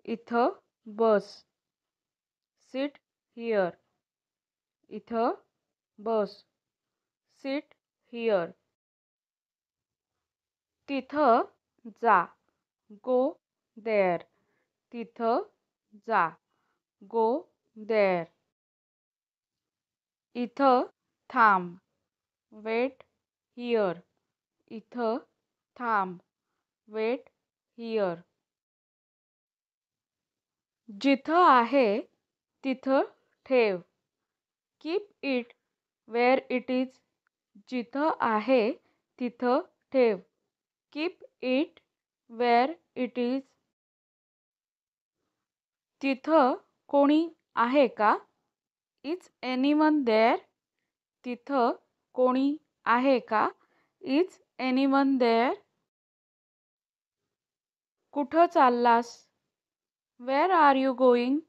इथं बस. Sit here. इथं बस. Sit here. तिथं जा. Go there. तिथं जा. Go there. इथं थांब. Wait here. इथं थांब. Wait here. जिथं आहे तिथं ठेव. Keep it where it is. जिथं आहे तिथं ठेव. Keep it where it is. तिथं कोणी आहे का? Is anyone there? तिथं कोणी आहे का? Is anyone there? कुठं चाललास? Where are you going?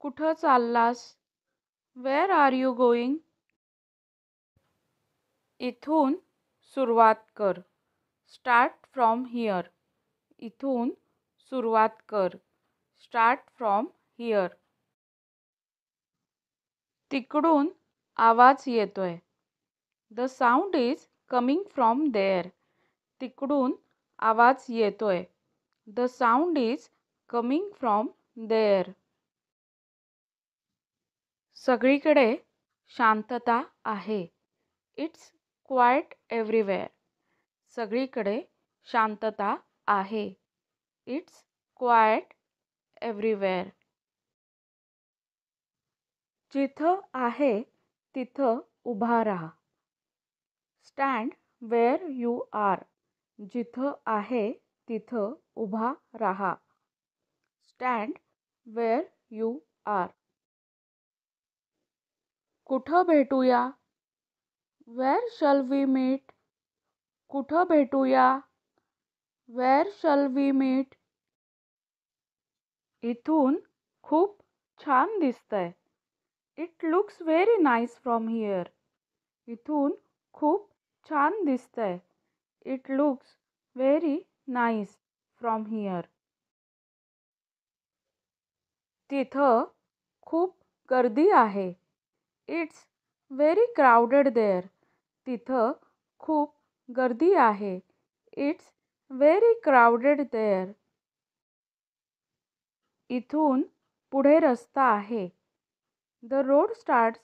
कुठं चाललास? Where are you going? इथून सुरुवात कर. Start from here. इथून सुरुवात कर. Start from here. तिकडून आवाज येतोय. The sound is coming from there. तिकडून आवाज येतोय. The sound is coming from there. सगळीकडे शांतता आहे. It's quiet everywhere. सगळीकडे शांतता आहे. It's quiet everywhere. जिथं आहे तिथं उभा राहा. Stand where you are. जिथं आहे तिथं उभा राहा. Stand where you are. कुठं भेटूया? Where shall we meet? कुठं भेटूया? Where shall we meet? इथून खूप छान दिसतंय. It looks very nice from here. इथून खूप छान दिसतंय. It looks very nice from here. तिथं खूप गर्दी आहे. It's very crowded there. तिथं खूप गर्दी आहे. It's very crowded there. इथून पुढे रस्ता आहे. The road starts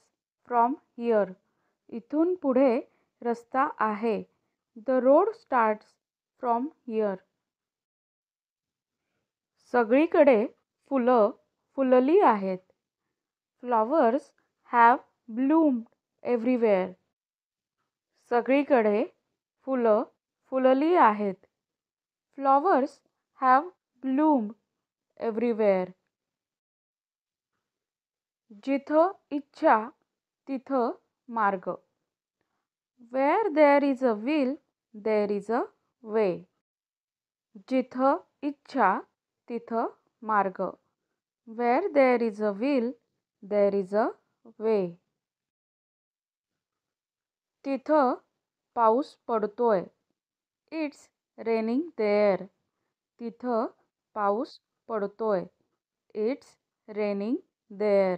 from here. इथून पुढे रस्ता आहे. The road starts from here. सगळीकडे फुलं फुलली आहेत. Flowers have bloomed everywhere. सगळीकडे फुलं फुलली आहेत. Flowers have bloomed everywhere. जिथं इच्छा तिथं मार्ग. Where there is a will, there is a way. जिथं इच्छा तिथं मार्ग. Where there is a will, there is a way. तिथं पाऊस पडतोय. It's raining there. तिथं पाऊस पडतोय. It's raining there.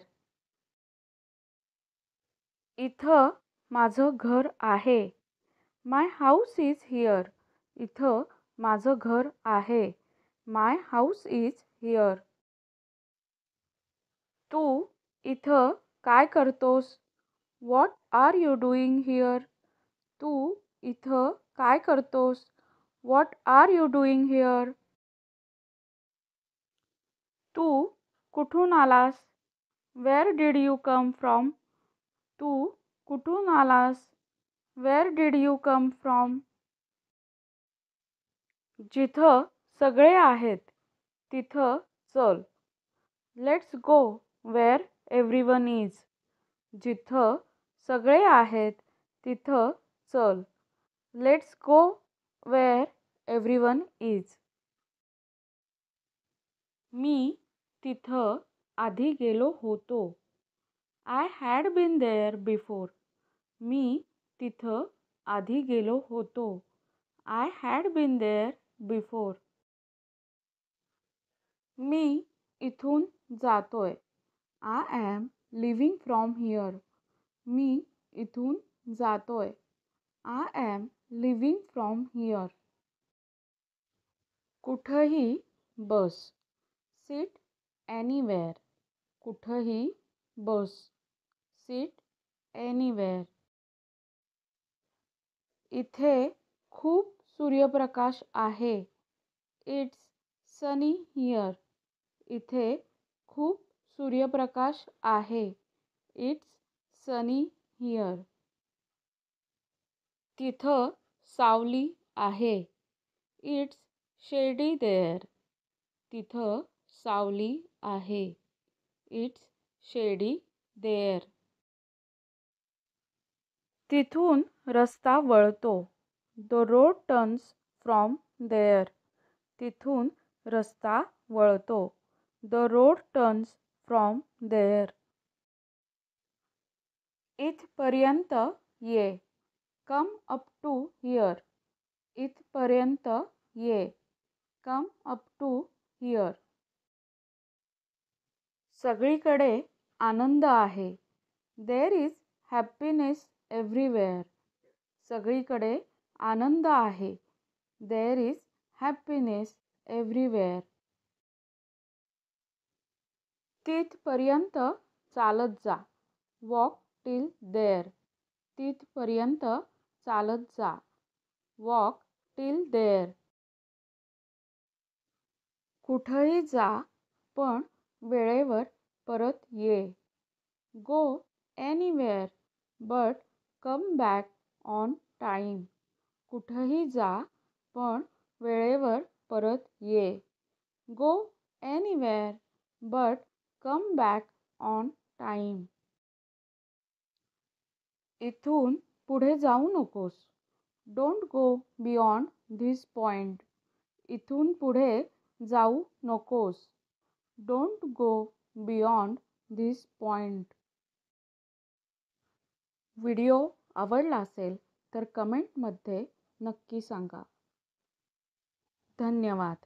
इथं माझं घर आहे. My house is here. इथं माझं घर आहे. My house is here. तू इथं काय करतोस? What are you doing here? तू इथं काय करतोस? What are you doing here? तू कुठून आलास? Where did you come from? तू कुठून आलास? Where did you come from? जिथं सगळे आहेत तिथं चल. Let's go where everyone is. जिथं सगळे आहेत तिथं चल. Let's go where everyone is. मी तिथं आधी गेलो होतो. I had been there before. मी तिथं आधी गेलो होतो. I had been there before. मी इथून जातोय. I am living from here. मी इथून जातोय. I am living from here. कुठंही बस. Seat anywhere. कुठंही बस. Seat anywhere. इथे खूप सूर्यप्रकाश आहे. It's Sunny here. इथे खूप सूर्यप्रकाश आहे. It's Sunny here. तिथं सावली आहे. इट्स शेडी देअर. तिथं सावली आहे. इट्स शेडी देअर. तिथून रस्ता वळतो. The road turns from there. तिथून रस्ता वळतो. The road turns from there. इथपर्यंत ये. Come up to here. इथपर्यंत ये. Come up to here. सगळीकडे आनंद आहे. There is happiness everywhere. सगळीकडे आनंद आहे. There is happiness everywhere. तिथपर्यंत चालत जा. Walk till there. तिथपर्यंत चालत जा. Walk till there. कुठंही जा पण वेळेवर परत ये. Go anywhere but come back on time. कुठंही जा पण वेळेवर परत ये. Go anywhere but come back on time. इथून पुढे जाऊ नकोस. Don't go beyond this point. इथून पुढे जाऊ नकोस. Don't go beyond this point. Video आवडला असेल तर कमेंटमध्ये नक्की सांगा. धन्यवाद.